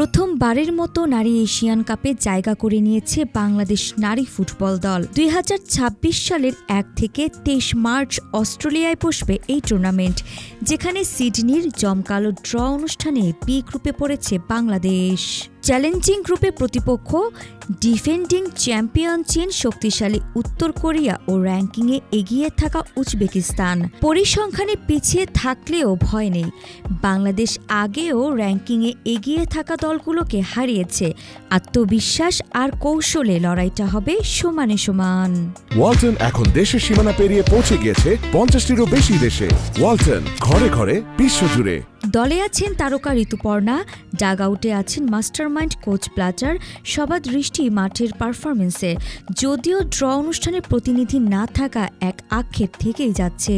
প্রথমবারের মতো নারী এশিয়ান কাপে জায়গা করে নিয়েছে বাংলাদেশ নারী ফুটবল দল। 2026 সালের 1 থেকে 23 মার্চ অস্ট্রেলিয়ায় বসবে এই টুর্নামেন্ট, যেখানে সিডনির জমকালো ড্র অনুষ্ঠানে বি গ্রুপে পড়েছে বাংলাদেশ। চ্যালেঞ্জিং গ্রুপে প্রতিপক্ষ ডিফেন্ডিং চ্যাম্পিয়ন চীন, শক্তিশালী উত্তর কোরিয়া ও র্যাঙ্কিংয়ে এগিয়ে থাকা উজবেকিস্তান। পরিসংখ্যানে পিছিয়ে থাকলেও ভয় নেই, বাংলাদেশ আগেও র্যাঙ্কিংয়ে এগিয়ে থাকা দলগুলোকে হারিয়েছে। আত্মবিশ্বাস আর কৌশলে লড়াইটা হবে সমানে সমান। ওয়ালটন এখন দেশের সীমানা পেরিয়ে পৌঁছে গিয়েছে 50টিরও বেশি দেশে। ওয়ালটন, ঘরে ঘরে বিশ্বজুড়ে। দলে আছেন তারকা ঋতুপর্ণা, ডাগ আউটে আছেন মাস্টারমাইন্ড কোচ প্লাচার। সবার দৃষ্টি মাঠের পারফরমেন্সে, যদিও ড্র অনুষ্ঠানে প্রতিনিধি না থাকা এক আক্ষেপ থেকেই যাচ্ছে।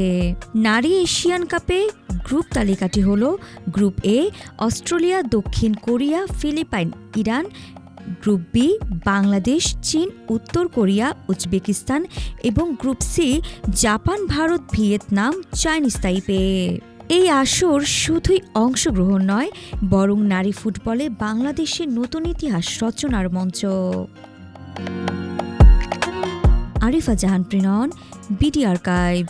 নারী এশিয়ান কাপে গ্রুপ তালিকাটি হল: গ্রুপ এ অস্ট্রেলিয়া, দক্ষিণ Korea, Philippines, Iran. Group B Bangladesh, চীন, উত্তর কোরিয়া, উজবেকিস্তান এবং group C Japan, Bharat, Vietnam, Chinese Taipei. এই আসর শুধুই অংশগ্রহণ নয়, বরং নারী ফুটবলে বাংলাদেশের নতুন ইতিহাস রচনার মঞ্চ। আরিফা জাহান প্রিনন, বিডি আর্কাইভ।